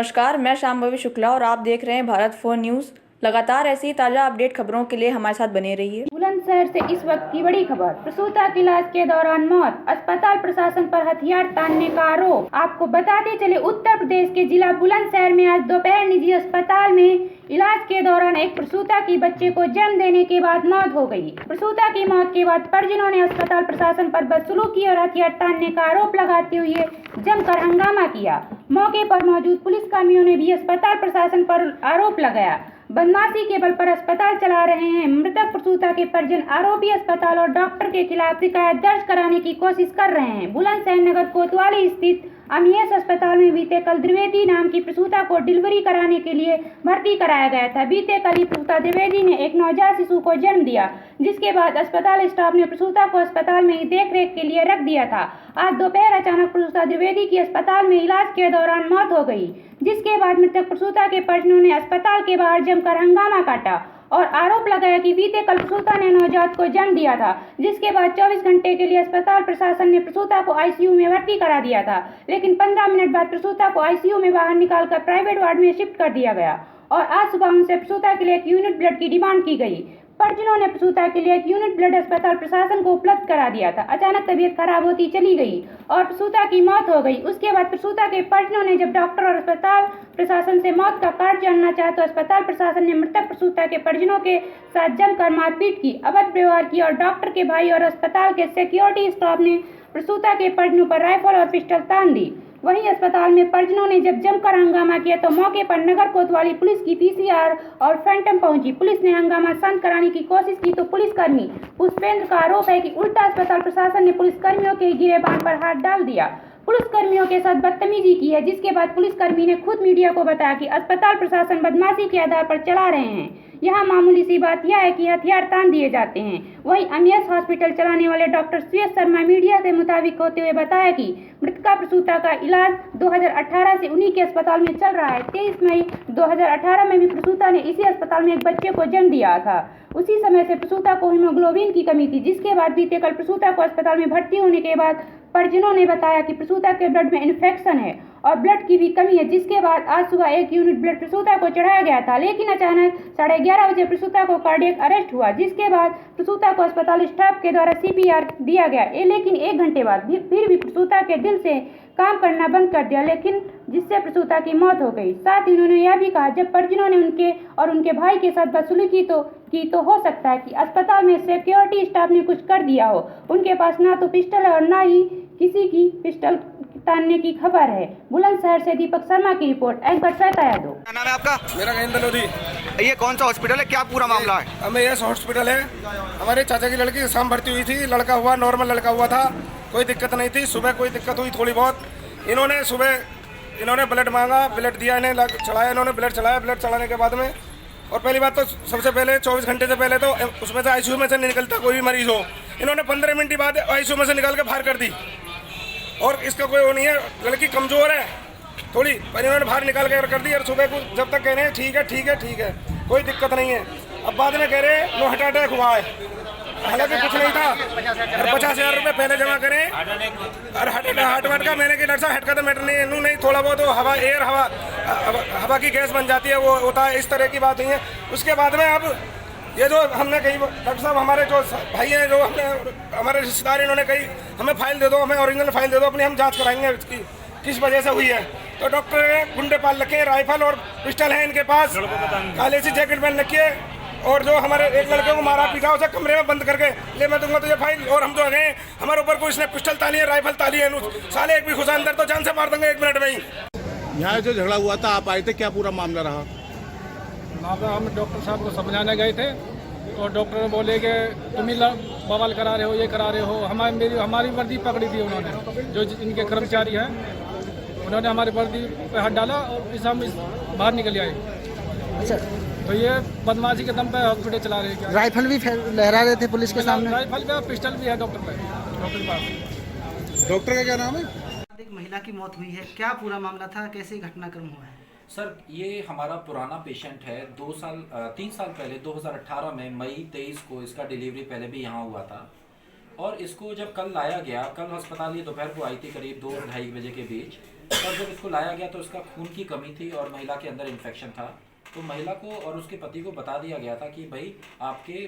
नमस्कार, मैं शांभवी शुक्ला और आप देख रहे हैं भारत 4 न्यूज़। लगातार ऐसी ही ताज़ा अपडेट खबरों के लिए हमारे साथ बने रहिए। बुलंदशहर से इस वक्त की बड़ी खबर। प्रसूता के इलाज के दौरान मौत, अस्पताल प्रशासन पर हथियार तानने का आरोप। आपको बताते चले, उत्तर प्रदेश के जिला बुलंदशहर में आज दोपहर निजी अस्पताल में इलाज के दौरान एक प्रसूता की बच्चे को जन्म देने के बाद मौत हो गई। प्रसूता की मौत के बाद परिजनों ने अस्पताल प्रशासन पर बदसलूकी और हथियार तानने का आरोप लगाते हुए जमकर हंगामा किया। मौके पर मौजूद पुलिसकर्मियों ने भी अस्पताल प्रशासन पर आरोप लगाया। बदमाशी के बल पर अस्पताल चला रहे हैं। मृतक प्रसूता के परिजन आरोपी अस्पताल और डॉक्टर के खिलाफ शिकायत दर्ज कराने की कोशिश कर रहे हैं। बुलंदशहर नगर कोतवाली स्थित अमीएस अस्पताल में बीते कल द्विवेदी नाम की प्रसूता को डिलीवरी कराने के लिए भर्ती कराया गया था। बीते कल ही प्रसूता द्विवेदी ने एक नवजात शिशु को जन्म दिया, जिसके बाद अस्पताल स्टाफ ने प्रसूता को अस्पताल में ही देखरेख के लिए रख दिया था। आज दोपहर अचानक प्रसूता द्विवेदी की अस्पताल में इलाज के दौरान मौत हो गई, जिसके बाद मृतक प्रसूता के परिजनों ने अस्पताल के बाहर जमकर हंगामा काटा और आरोप लगाया कि बीते कल प्रसूता ने नवजात को जन्म दिया था, जिसके बाद 24 घंटे के लिए अस्पताल प्रशासन ने प्रसूता को आईसीयू में भर्ती करा दिया था। लेकिन 15 मिनट बाद प्रसूता को आईसीयू में बाहर निकालकर प्राइवेट वार्ड में शिफ्ट कर दिया गया और आज सुबह उनसे प्रसूता के लिए एक यूनिट ब्लड की डिमांड की गई। परिजनों ने प्रसूता के लिए एक यूनिट ब्लड अस्पताल प्रशासन को उपलब्ध करा दिया था। अचानक तबीयत खराब होती चली गई और प्रसूता की मौत हो गई। उसके बाद प्रसूता के परिजनों ने जब डॉक्टर और अस्पताल प्रशासन से मौत का कारण जानना चाहा तो अस्पताल प्रशासन ने मृतक प्रसूता के परिजनों के साथ जमकर मारपीट की, अभद्र व्यवहार किया और डॉक्टर के भाई और अस्पताल के सिक्योरिटी स्टाफ ने प्रसूता के परिजनों पर राइफल और पिस्टल तान दी। वहीं अस्पताल में परिजनों ने जब जमकर हंगामा किया तो मौके पर नगर कोतवाली पुलिस की पीसीआर और फैंटम पहुंची। पुलिस ने हंगामा शांत कराने की कोशिश की तो पुलिसकर्मी पुष्पेंद्र का आरोप है कि उल्टा अस्पताल प्रशासन ने पुलिसकर्मियों के गिरेबान पर हाथ डाल दिया, पुलिसकर्मियों के साथ बदतमीजी की है। जिसके बाद पुलिसकर्मी ने खुद मीडिया को बताया कि अस्पताल प्रशासन बदमाशी के आधार पर चला रहे हैं। यहाँ मामूली सी बात यह है कि हथियार तान दिए जाते हैं। वहीं अमीएस हॉस्पिटल चलाने वाले डॉक्टर सुयश शर्मा मीडिया के मुताबिक होते हुए बताया कि मृतका प्रसूता का इलाज 2018 से उन्हीं के अस्पताल में चल रहा है। 23 मई 2018 में भी प्रसूता ने इसी अस्पताल में एक बच्चे को जन्म दिया था। उसी समय से प्रसूता को हीमोग्लोबिन की कमी थी, जिसके बाद बीते कल प्रसूता को अस्पताल में भर्ती होने के बाद परिजनों ने बताया कि प्रसूता के ब्लड में इन्फेक्शन है और ब्लड की भी कमी है। जिसके बाद आज सुबह एक यूनिट ब्लड प्रसूता को चढ़ाया गया था, लेकिन अचानक 11:30 बजे प्रसूता को कार्डियक अरेस्ट हुआ, जिसके बाद प्रसूता को अस्पताल स्टाफ के द्वारा सीपीआर दिया गया। लेकिन 1 घंटे बाद फिर भी प्रसूता के दिल से काम करना बंद कर दिया, लेकिन जिससे प्रसूता की मौत हो गई। साथ ही उन्होंने यह भी कहा, जब परिजनों ने उनके और उनके भाई के साथ बदसलूकी की तो हो सकता है कि अस्पताल में सिक्योरिटी स्टाफ ने कुछ कर दिया हो। उनके पास ना तो पिस्टल है और ना ही किसी की पिस्टल तानने की खबर है। बुलंदशहर से दीपक शर्मा की रिपोर्ट, एंकर श्वेता यादव। क्या नाम है आपका? मेरा कहीं लोधी। ये कौन सा हॉस्पिटल है, क्या पूरा मामला है? हमें यह हॉस्पिटल है। हमारे चाचा की लड़की शाम भर्ती हुई थी, लड़का हुआ, नॉर्मल लड़का हुआ था, कोई दिक्कत नहीं थी। सुबह कोई दिक्कत हुई थोड़ी बहुत। इन्होंने ब्लड मांगा, ब्लड दिया, इन्हें चढ़ाया, इन्होंने ब्लड चढ़ाया। ब्लड चढ़ाने के बाद में और पहली बात तो सबसे पहले 24 घंटे से पहले तो उसमें से आईसीयू में से नहीं निकलता कोई भी मरीज हो। इन्होंने 15 मिनट बाद आईसीयू में से निकाल के बाहर कर दी और इसका कोई वो नहीं है, लड़की कमजोर है थोड़ी, पर इन्होंने बाहर निकाल के कर दी। और सुबह को जब तक कह रहे हैं ठीक है ठीक है ठीक है, कोई दिक्कत नहीं है, अब बाद में कह रहे हैं नो हार्ट अटैक हुआ है, हालांकि कुछ नहीं था। और 50,000 रुपये पहले जमा करें और हार्ट वाट का मैंने कि डॉक्टर साहब हेड का तो मैटर नहीं थोड़ा बहुत तो हवा की गैस बन जाती है, वो होता है, इस तरह की बात हुई है। उसके बाद में अब ये जो हमने कही, डॉक्टर साहब हमारे जो भाई हैं, जो हमने हमारे रिश्तेदार, इन्होंने कही हमें फाइल दे दो, हमें ओरिजिनल फाइल दे दो अपनी, हम जांच कराएंगे इसकी किस वजह से हुई है। तो डॉक्टर ने गुंडे पाल रखे हैं, राइफल और पिस्टल है इनके पास, काले सी जैकेट पहन रखी है और जो हमारे एक लड़के को मारा पीटा उसे कमरे में बंद करके ले मैं दूंगा तुझे फाइल। और हम जो गए हमारे ऊपर को इसने पिस्टल ताली है, राइफल ताली है, साले एक भी घुसा अंदर तो जान से मार देंगे 1 मिनट में ही। यहाँ जो झगड़ा हुआ था आप आए थे, क्या पूरा मामला रहा? वहाँ पर हम डॉक्टर साहब को समझाने गए थे और डॉक्टर ने बोले कि तुम ही बवाल करा रहे हो, ये करा रहे हो। हमारी वर्दी पकड़ी थी उन्होंने, जो इनके कर्मचारी हैं, उन्होंने हमारी वर्दी पे हाथ डाला और हम बाहर निकल आए। अच्छा, तो ये बदमाशी के दम पे हॉस्पिटल चला रहे हैं। राइफल भी लहरा रहे थे पुलिस के सामने? राइफल भी, पिस्टल भी है डॉक्टर के पास। डॉक्टर का क्या नाम है? एक महिला की मौत हुई है, क्या पूरा मामला था, कैसे घटनाक्रम हुआ है? सर, ये हमारा पुराना पेशेंट है। 3 साल पहले 2018 में मई 23 को इसका डिलीवरी पहले भी यहाँ हुआ था और इसको जब कल लाया गया, कल अस्पताल ये दोपहर को आई थी करीब 2-2:30 बजे के बीच। और जब इसको लाया गया तो इसका खून की कमी थी और महिला के अंदर इन्फेक्शन था। तो महिला को और उसके पति को बता दिया गया था कि भाई आपके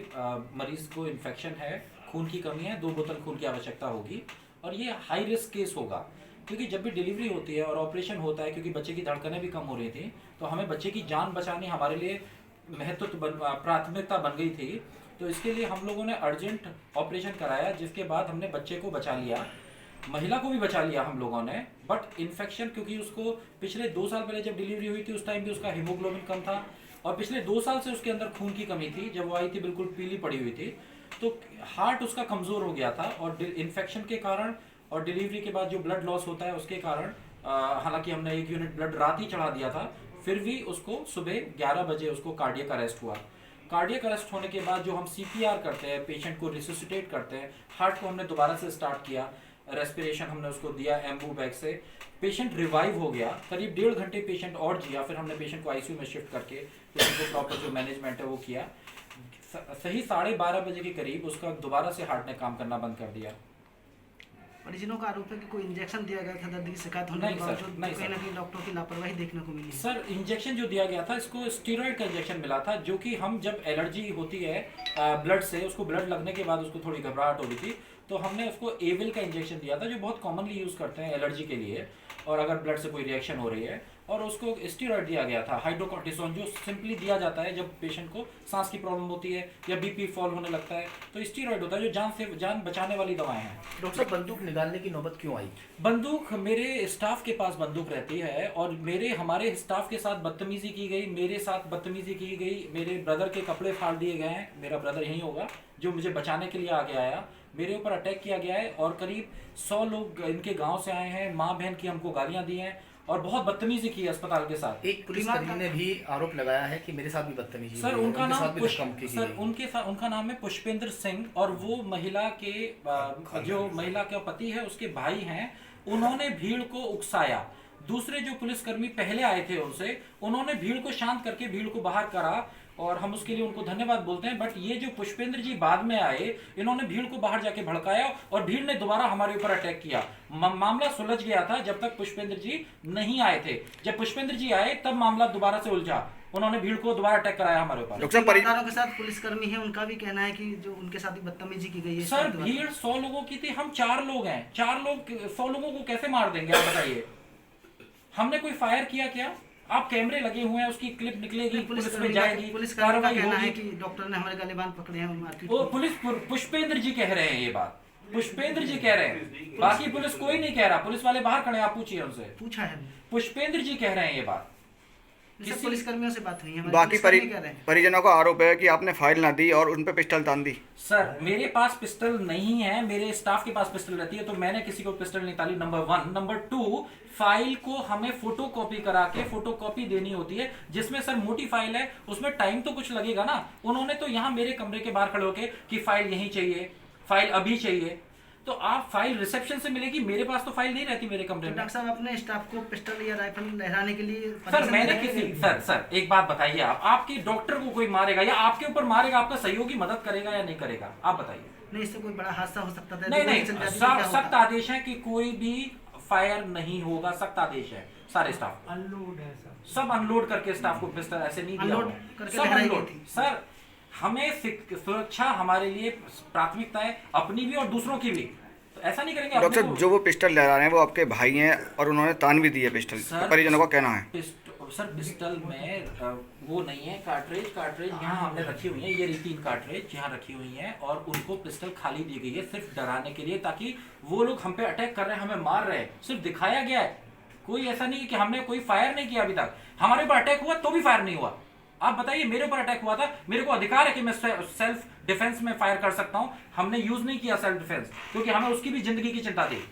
मरीज़ को इन्फेक्शन है, खून की कमी है, 2 बोतल खून की आवश्यकता होगी और ये हाई रिस्क केस होगा, क्योंकि जब भी डिलीवरी होती है और ऑपरेशन होता है, क्योंकि बच्चे की धड़कनें भी कम हो रही थी, तो हमें बच्चे की जान बचानी हमारे लिए प्राथमिकता बन गई थी। तो इसके लिए हम लोगों ने अर्जेंट ऑपरेशन कराया, जिसके बाद हमने बच्चे को बचा लिया, महिला को भी बचा लिया हम लोगों ने। बट इन्फेक्शन, क्योंकि उसको पिछले 2 साल पहले जब डिलीवरी हुई थी उस टाइम भी उसका हीमोग्लोबिन कम था और पिछले 2 साल से उसके अंदर खून की कमी थी। जब वो आई थी बिल्कुल पीली पड़ी हुई थी, तो हार्ट उसका कमज़ोर हो गया था और इन्फेक्शन के कारण और डिलीवरी के बाद जो ब्लड लॉस होता है उसके कारण, हालांकि हमने 1 यूनिट ब्लड रात ही चढ़ा दिया था, फिर भी उसको सुबह 11 बजे उसको कार्डियक अरेस्ट हुआ। कार्डियक अरेस्ट होने के बाद जो हम CPR करते हैं, पेशेंट को रिससिटेट करते हैं, हार्ट को हमने दोबारा से स्टार्ट किया, रेस्पिरेशन हमने उसको दिया एम्बू बैग से, पेशेंट रिवाइव हो गया। करीब 1.5 घंटे पेशेंट और जिया, फिर हमने पेशेंट को ICU में शिफ्ट करके पेशेंट को प्रॉपर जो मैनेजमेंट है वो किया। सही 12:30 बजे के करीब उसका दोबारा से हार्ट ने काम करना बंद कर दिया। परिजनों का आरोप है कि कोई इंजेक्शन दिया गया था, दर्द की शिकायत होने के बावजूद कहीं ना कहीं डॉक्टरों की लापरवाही देखने को मिली। सर, इंजेक्शन जो दिया गया था, इसको स्टीरॉयड का इंजेक्शन मिला था, जो कि हम जब एलर्जी होती है ब्लड से, उसको ब्लड लगने के बाद उसको थोड़ी घबराहट हो रही थी, तो हमने उसको एविल का इंजेक्शन दिया था, जो बहुत कॉमनली यूज़ करते हैं एलर्जी के लिए, और अगर ब्लड से कोई रिएक्शन हो रही है। और उसको स्टीरॉयड दिया गया था, हाइड्रोकॉर्टिसोन, जो सिंपली दिया जाता है जब पेशेंट को सांस की प्रॉब्लम होती है या BP फॉल होने लगता है, तो स्टीरॉयड होता है जो जान बचाने वाली दवाएं हैं। डॉक्टर साहब, बंदूक निकालने की नौबत क्यों आई? बंदूक, मेरे स्टाफ के पास बंदूक रहती है और हमारे स्टाफ के साथ बदतमीजी की गई, मेरे साथ बदतमीजी की गई, मेरे ब्रदर के कपड़े फाड़ दिए गए हैं। मेरा ब्रदर यही होगा जो मुझे बचाने के लिए आगे आया। मेरे ऊपर अटैक किया गया है और करीब 100 लोग इनके गांव से आए हैं, माँ बहन की हमको गालियां दी हैं और बहुत बदतमीजी की है अस्पताल के साथ। एक पुलिसकर्मी ने भी आरोप लगाया है कि मेरे साथ भी बदतमीजी सर, हुई, उनका नाम उनका नाम है पुष्पेंद्र सिंह और वो महिला के जो महिला का पति है उसके भाई हैं। उन्होंने भीड़ को उकसाया। दूसरे जो पुलिसकर्मी पहले आए थे उनसे, उन्होंने भीड़ को शांत करके भीड़ को बाहर करा और हम उसके लिए उनको धन्यवाद बोलते हैं। बट ये जो पुष्पेंद्र जी बाद में आए, इन्होंने भीड़ को बाहर जाके भड़काया और भीड़ ने दोबारा हमारे ऊपर अटैक किया। मामला सुलझ गया था जब तक पुष्पेंद्र जी नहीं आए थे। जब पुष्पेंद्र जी आए तब मामला दोबारा से उलझा, उन्होंने भीड़ को दोबारा अटैक कराया हमारे ऊपर। परिवारों के साथ पुलिसकर्मी है, उनका भी कहना है कि जो उनके साथ बदतमीजी की गई है। सर, भीड़ 100 लोगों की थी, हम 4 लोग हैं। 4 लोग 100 लोगों को कैसे मार देंगे आप बताइए? हमने कोई फायर किया क्या? आप कैमरे लगे हुए हैं, उसकी क्लिप निकलेगी, पुलिस में जाएगी, कार्रवाई होगी। कि डॉक्टर ने हमारे गले बांध पकड़े हैं मारपीट। वो पुष्पेंद्र जी कह रहे हैं ये बात, पुष्पेंद्र जी कह रहे हैं, बाकी पुलिस कोई नहीं कह रहा। पुलिस वाले बाहर खड़े, आप पूछिए उनसे। पूछा है, पुष्पेंद्र जी कह रहे हैं ये बात। पुलिसकर्मियों से बात हुई है। बाकी परिजनों का आरोप है कि आपने फाइल ना दी और उन पे पिस्टल तान दी। सर, मेरे पास पिस्टल नहीं है, मेरे स्टाफ के पास पिस्टल रहती है, तो मैंने किसी को पिस्टल नहीं ताली, नंबर 1। नंबर 2, फाइल को हमें फोटोकॉपी करा के फोटोकॉपी देनी होती है, जिसमें सर मोटी फाइल है, उसमें टाइम तो कुछ लगेगा ना। उन्होंने तो यहाँ मेरे कमरे के बाहर खड़े होके कि फाइल यहीं चाहिए, फाइल अभी चाहिए, तो आप फाइल रिसेप्शन से मिलेगी, मेरे पास तो फाइल नहीं रहती मेरे कमरे में। डॉक्टर साहब, अपने स्टाफ को पिस्टल या राइफल लहराने के लिए सर, मैंने किसी सर एक बात बताइए, आपके डॉक्टर को कोई मारेगा या आपके ऊपर मारेगा, आपका सहयोगी मदद करेगा या नहीं करेगा, आप बताइए। नहीं, इससे कोई बड़ा हादसा हो सकता था। नहीं, सख्त आदेश है कि कोई भी फायर नहीं होगा, सख्त आदेश है। सारे स्टाफ अनलोड है सर, सब अनलोड करके स्टाफ को पिस्टल ऐसे नहीं दिया, सब अनलोड। सर, हमें सुरक्षा हमारे लिए प्राथमिकता है, अपनी भी और दूसरों की भी, तो ऐसा नहीं करेंगे। डॉक्टर, जो वो पिस्टल लहरा रहे हैं वो आपके भाई हैं और उन्होंने तान भी दी है पिस्टल, परिजनों का कहना है। सर, पिस्टल में वो नहीं है, कार्ट्रेज यहाँ हमने रखी हुई है, ये 3 कार्ट्रेज यहाँ रखी हुई हैं और उनको पिस्टल खाली दी गई है सिर्फ डराने के लिए, ताकि वो लोग हम पे अटैक कर रहे हैं, हमें मार रहे हैं, सिर्फ दिखाया गया है। कोई ऐसा नहीं कि हमने कोई फायर नहीं किया अभी तक। हमारे ऊपर अटैक हुआ तो भी फायर नहीं हुआ। आप बताइए, मेरे ऊपर अटैक हुआ था, मेरे को अधिकार है कि मैं सेल्फ डिफेंस में फायर कर सकता हूं। हमने यूज नहीं किया सेल्फ डिफेंस, क्योंकि हमें उसकी भी जिंदगी की चिंता थी।